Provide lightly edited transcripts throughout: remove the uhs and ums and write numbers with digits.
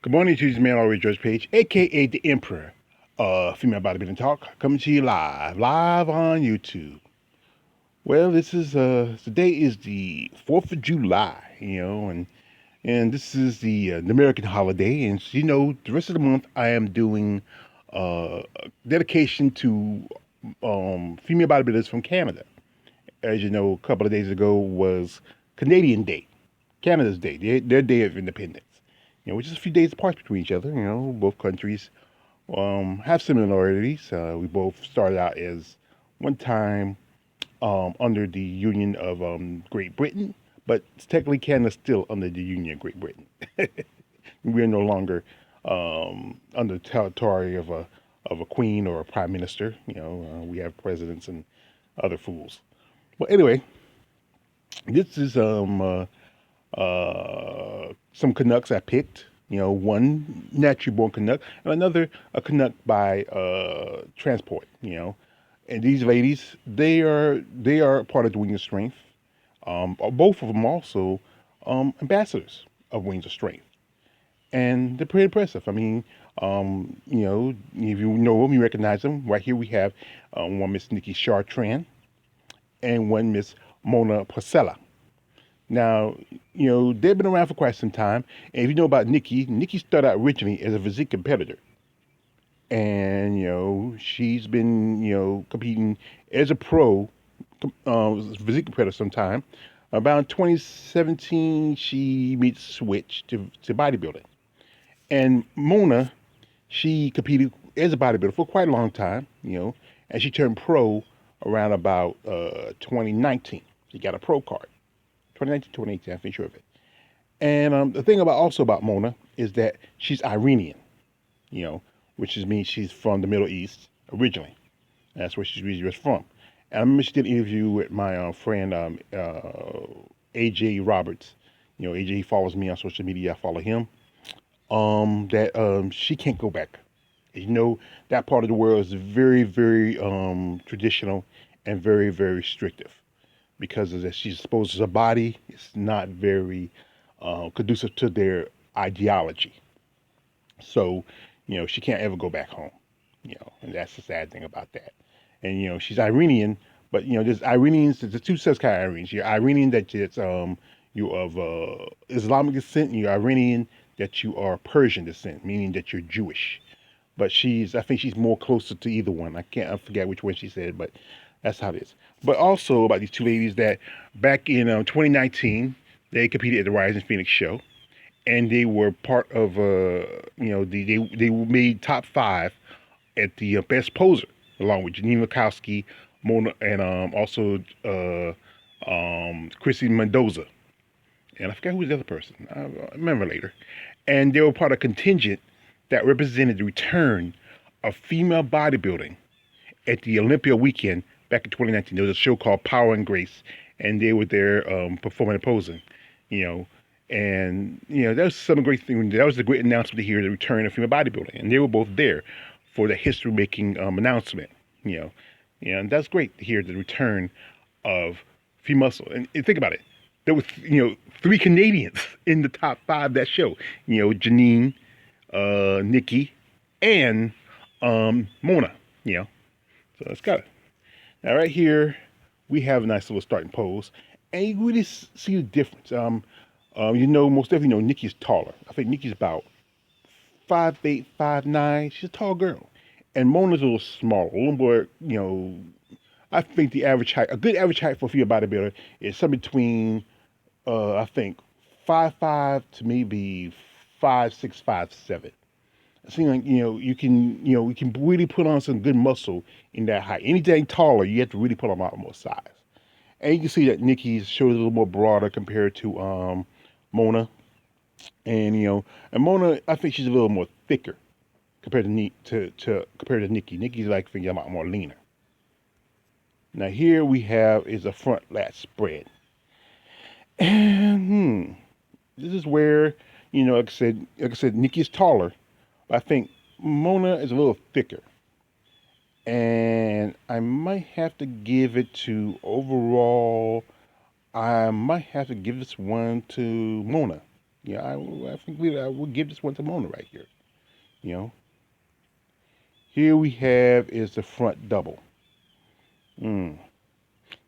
Good morning to this man already George Page, aka the Emperor of Female Bodybuilding Talk, coming to you live on YouTube. Well, this is today is the 4th of July, and this is the American holiday, and the rest of the month I am doing dedication to female bodybuilders from Canada. As you know, a couple of days ago was Canadian Day, Canada's Day, their day of independence. Which is a few days apart between each other. Both countries have similarities. We both started out as one time under the Union of Great Britain, but technically Canada's still under the Union of Great Britain. We are no longer under the territory of a queen or a prime minister. We have presidents and other fools. Well, anyway, this is some Canucks I picked. One naturally born Canuck and another a Canuck by transport. And these ladies, they are part of the Wings of Strength. Both of them also ambassadors of Wings of Strength, and they're pretty impressive. I mean, if you know them, you recognize them. Right here we have one Miss Nicki Chartrand and one Miss Mona Poursaleh. Now, they've been around for quite some time. And if you know about Nikki, Nikki started out originally as a physique competitor. And, she's been, competing as a pro physique competitor sometime. About 2017, she made the switch to bodybuilding. And Mona, she competed as a bodybuilder for quite a long time, and she turned pro around about 2019. She got a pro card. 2019, 2018, I'm pretty sure of it. And the thing about Mona is that she's Iranian, you know, which means she's from the Middle East originally. That's where she's originally from. And I remember she did an interview with my friend AJ Roberts. AJ, he follows me on social media. I follow him. That she can't go back. That part of the world is very, very traditional and very, very restrictive because of that. She supposes her body is not very conducive to their ideology. So, she can't ever go back home. And that's the sad thing about that. And she's Iranian, but there's Iranians. There's two sets of Iranians. You're Iranian that it's you of Islamic descent, and you're Iranian that you are Persian descent, meaning that you're Jewish. But I think she's more closer to either one. I forget which one she said, but that's how it is. But also about these two ladies that back in 2019, they competed at the Rising Phoenix show, and they were part of they made top 5 at the best poser, along with Janine Mikowski, Mona, and also Chrissy Mendoza, and I forget who was the other person. I remember later, and they were part of a contingent that represented the return of female bodybuilding at the Olympia weekend back in 2019. There was a show called Power and Grace, and they were there performing and posing, and that was some great thing. That was a great announcement to hear the return of female bodybuilding, and they were both there for the history-making announcement. And that's great to hear the return of female muscle. And think about it, there was 3 Canadians in the top 5 that show. Janine, Nikki, and Mona. So let's go. Now right here, we have a nice little starting pose, and you really see the difference. Most definitely Nikki's taller. I think Nikki's about 5'8", 5'9". She's a tall girl, and Mona's a little smaller, a little more. I think the average height, a good average height for a female bodybuilder, is something between, I think, 5'5" to maybe 5'6", 5'7". It seems like you can really put on some good muscle in that height. Anything taller, you have to really put on a lot more size. And you can see that Nikki's shows a little more broader compared to Mona, and Mona, I think she's a little more thicker compared to Nikki. Nikki's like thinking a lot more leaner. Now here we have is a front lat spread, and this is where like I said, Nikki is taller. I think Mona is a little thicker. And I might have to give it to overall, I might have to give this one to Mona. You know, I think I will give this one to Mona right here. You know, here we have is the front double. Mm.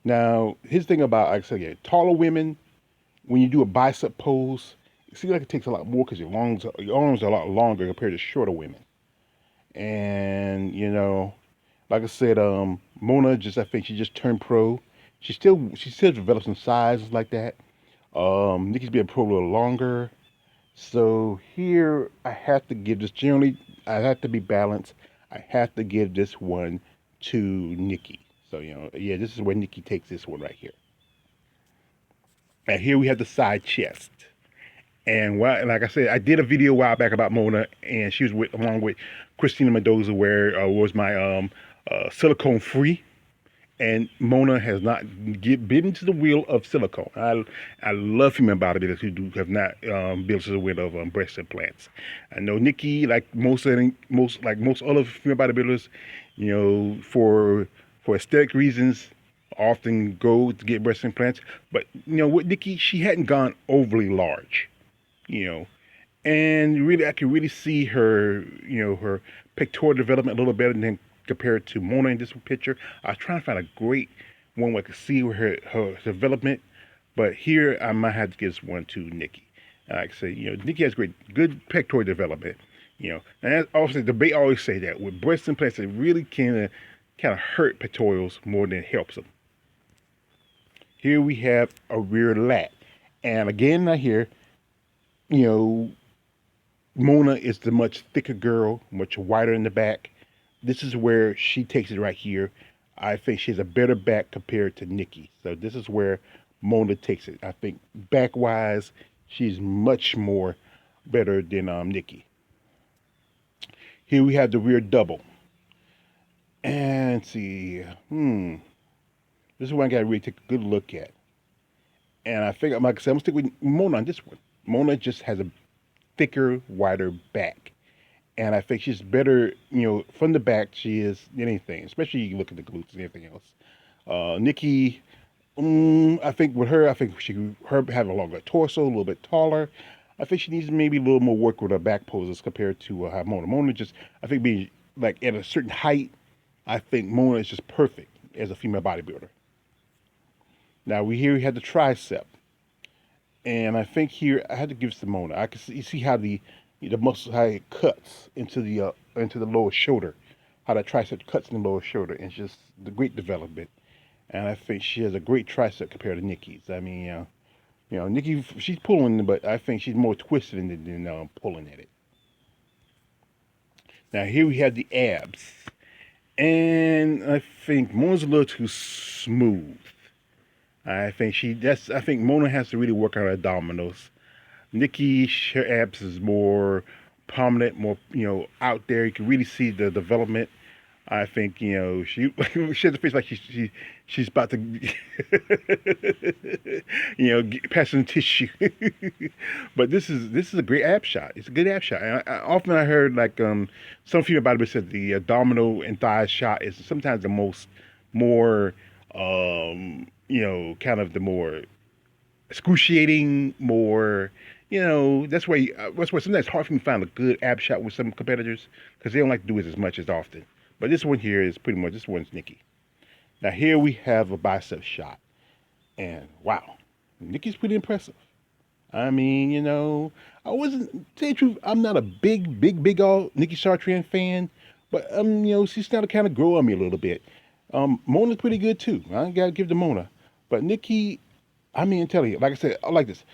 Now, here's the thing about, like I said, yeah, taller women, when you do a bicep pose, it seems like it takes a lot more because your arms are a lot longer compared to shorter women. And, you know, like I said, Mona just, I think she just turned pro. She still develops some sizes like that. Nikki's been pro a little longer. So here I have to give this, generally, I have to be balanced. I have to give this one to Nikki. So, you know, yeah, this is where Nikki takes this one right here. And here we have the side chest. And like I said, I did a video a while back about Mona, and she was along with Christina Mendoza, where was my silicone free. And Mona has not bitten to the wheel of silicone. I love female bodybuilders who have not bitten to the wheel of breast implants. I know Nikki, like most other female bodybuilders, you know, for aesthetic reasons, often go to get breast implants. But you know, with Nikki, she hadn't gone overly large, you know, and really I can really see her, you know, her pectoral development a little better than compared to Mona in this picture. I was trying to find a great one where I could see her development, but here I might have to give this one to Nikki. Like I say, you know, Nikki has good pectoral development, you know, and obviously they always say that with breast implants, it really kind of hurt pectorals more than it helps them. Here we have a rear lat, and again, right here, you know, Mona is the much thicker girl, much wider in the back. This is where she takes it right here. I think she has a better back compared to Nikki. So this is where Mona takes it. I think back wise, she's much more better than Nikki. Here we have the rear double. And see, this is one I got to really take a good look at. And I think, like I said, I'm going to stick with Mona on this one. Mona just has a thicker, wider back. And I think she's better, you know, from the back she is than anything, especially you look at the glutes and everything else. Nikki, I think with her, I think her having a longer torso, a little bit taller. I think she needs maybe a little more work with her back poses compared to Mona. Mona just, I think being like at a certain height, I think Mona is just perfect as a female bodybuilder. Now we had the tricep. And I think here I had to give Simona. I can see how the muscle how it cuts into the lower shoulder, how that tricep cuts in the lower shoulder, and it's just the great development. And I think she has a great tricep compared to Nikki's. I mean, you know, Nikki she's pulling, but I think she's more twisted than pulling at it. Now here we have the abs, and I think Mona's a little too smooth. I think Mona has to really work on her abdominals. Nikki, her abs is more prominent, more, you know, out there. You can really see the development. I think, you know, she she has a face like she's about to you know, passing tissue. But this is a great ab shot. It's a good ab shot. And often I heard like some female bodybuilders said the abdominal and thigh shot is sometimes the more you know, kind of the more excruciating, more, you know, that's why sometimes it's hard for me to find a good ab shot with some competitors because they don't like to do it as much as often. But this one here is pretty much, this one's Nikki. Now here we have a bicep shot. And wow, Nikki's pretty impressive. I mean, you know, I wasn't, to tell you the truth, I'm not a big all Nikki Chartrand fan, but you know, she's starting to kind of grow on me a little bit. Mona's pretty good too. I gotta give to Mona. But Nikki, I mean, tell you, like I said, I like this.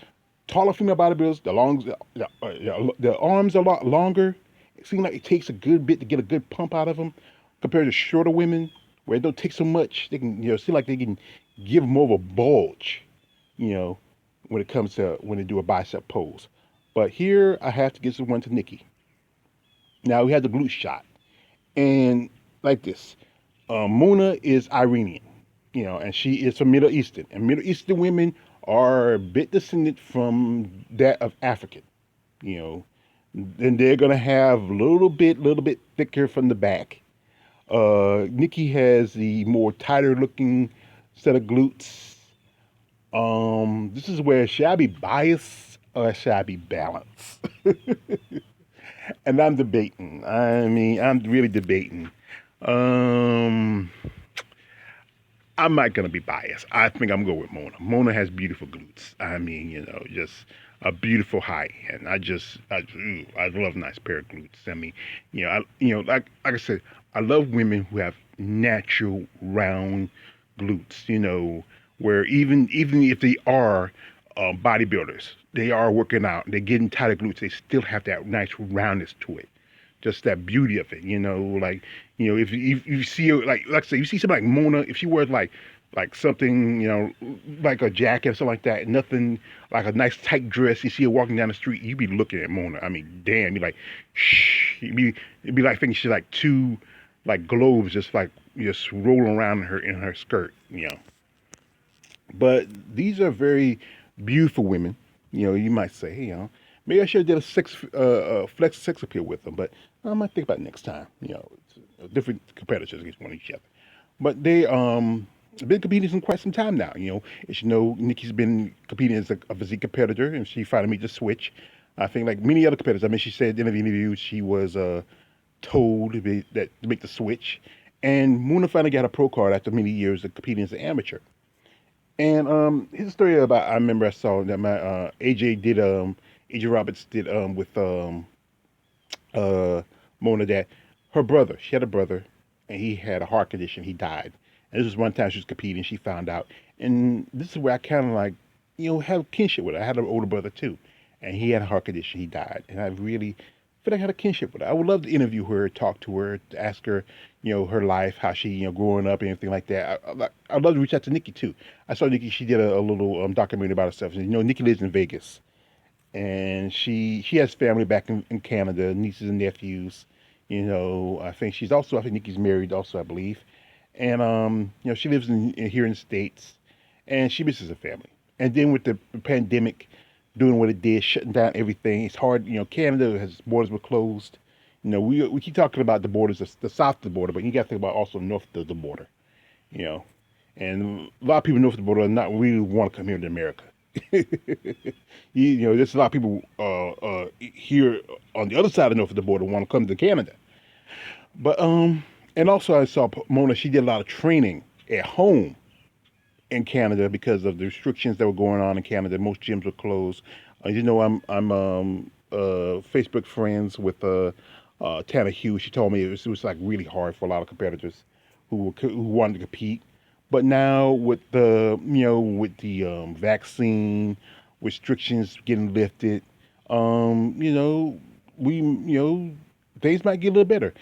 Taller female bodybuilders, the arms are a lot longer. It seems like it takes a good bit to get a good pump out of them compared to shorter women where it don't take so much. They can, you know, seem like they can give more of a bulge, you know, when it comes to when they do a bicep pose. But here I have to give this one to Nikki. Now we have the glute shot. And like this, Mona is Iranian, you know, and she is from Middle Eastern. And Middle Eastern women are a bit descended from that of African, you know. Then they're gonna have a little bit thicker from the back. Nikki has the more tighter looking set of glutes. This is where should I be biased? or should I be balanced? And I'm debating. I mean, I'm really debating. Um, I'm not gonna be biased. I think I'm gonna go with Mona. Mona has beautiful glutes. I mean, just a beautiful height, and I love a nice pair of glutes. I mean, like I said, I love women who have natural round glutes. Where even if they are bodybuilders, they are working out, they're getting tighter glutes, they still have that nice roundness to it, just that beauty of it. Like if you see her, like I say, you see somebody like Mona, if she wears like something, like a jacket or something like that, nothing like a nice tight dress. You see her walking down the street, you be looking at Mona. I mean, damn, you like, shh. It'd be like thinking she's like two, like globes, just rolling around in her skirt. But these are very beautiful women. You might say, hey, maybe I should have did flex sex appeal with them, but I might think about it next time. Different competitors against one each other. But they been competing for quite some time now. As you know, Nikki's been competing as a physique competitor, and she finally made the switch. I think like many other competitors. I mean, she said in the interview she was told to make the switch, and Muna finally got a pro card after many years of competing as an amateur. And here's a story about I remember I saw that my AJ Roberts did with Mona, that her brother, she had a brother, and he had a heart condition. He died. And this was one time she was competing. She found out, and this is where I kind of like, have kinship with her. I had an older brother too, and he had a heart condition. He died, and I really feel like I had a kinship with her. I would love to interview her, talk to her, to ask her, her life, how she, growing up and everything like that. I'd love to reach out to Nikki too. I saw Nikki. She did a little documentary about herself. And, Nikki lives in Vegas, and she has family back in Canada, nieces and nephews. I think Nikki's married also, I believe. And she lives here in the States, and she misses her family. And then with the pandemic doing what it did, shutting down everything, it's hard. Canada has borders were closed. We keep talking about the borders, the south of the border, but you got to think about also north of the border. You know, and a lot of people north of the border are not really want to come here to America. There's a lot of people here on the other side of north of the border want to come to Canada. But and also I saw Mona. She did a lot of training at home in Canada because of the restrictions that were going on in Canada. Most gyms were closed. I'm Facebook friends with Tana Hughes. She told me it was like really hard for a lot of competitors who wanted to compete. But now with the vaccine restrictions getting lifted, we things might get a little better.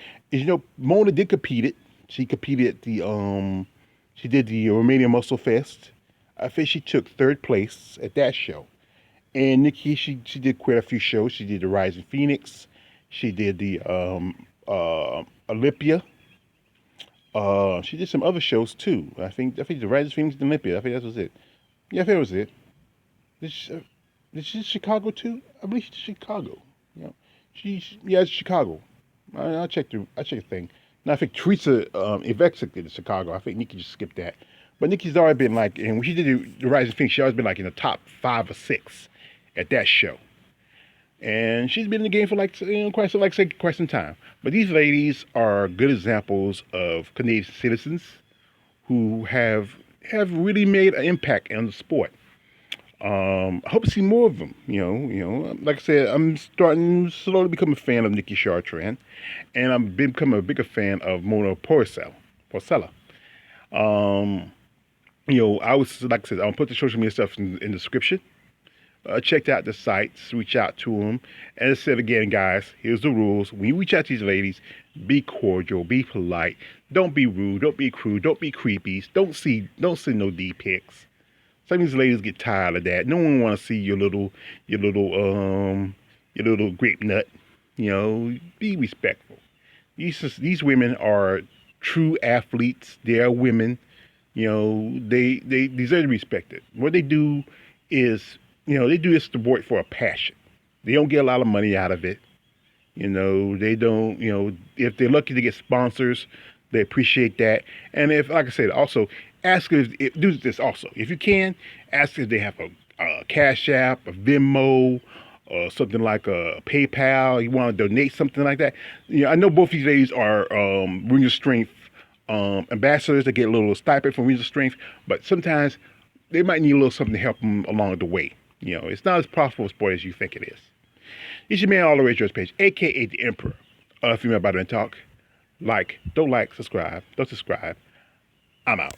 Mona did compete it. She competed at she did the Romania Muscle Fest. I think she took third place at that show. And Nikki, she did quite a few shows. She did the Rising Phoenix. She did the Olympia. She did some other shows too. I think the Rising Phoenix and Olympia. I think that was it. Yeah, I think that was it. Did she Chicago too? I believe she's Chicago. It's Chicago. I'll check the thing. Now I think Teresa Ivexik did Chicago. I think Nikki just skipped that. But Nikki's already been like, and when she did the Rising Phoenix, she always been like in the top 5 or 6 at that show. And she's been in the game for quite some time. But these ladies are good examples of Canadian citizens who have really made an impact on the sport. I hope to see more of them. Like I said, I'm starting to slowly become a fan of Nikki Chartrand, and I'm becoming a bigger fan of Mona Poursaleh. I was like I said, I'll put the social media stuff in the description. Checked out the sites, reach out to them. And I said again, guys, here's the rules. When you reach out to these ladies, be cordial, be polite. Don't be rude, don't be crude, don't be creepy. Don't send no D pics. Some of these ladies get tired of that. No one want to see your little grape nut. Be respectful. These women are true athletes. They are women. They deserve to be respected. What they do is, they do this sport for a passion. They don't get a lot of money out of it. They don't, if they're lucky to get sponsors, they appreciate that. And if, like I said, also ask if do this also. If you can, ask if they have a Cash App, a Venmo, or something like a PayPal, you want to donate something like that. I know both these ladies are Wings of Strength ambassadors. They get a little stipend from Wings of Strength, but sometimes they might need a little something to help them along the way. It's not as profitable a sport as you think it is. It's your man, All the Way George Page, aka the Emperor of Female Body and Talk. Don't like, subscribe, don't subscribe. I'm out.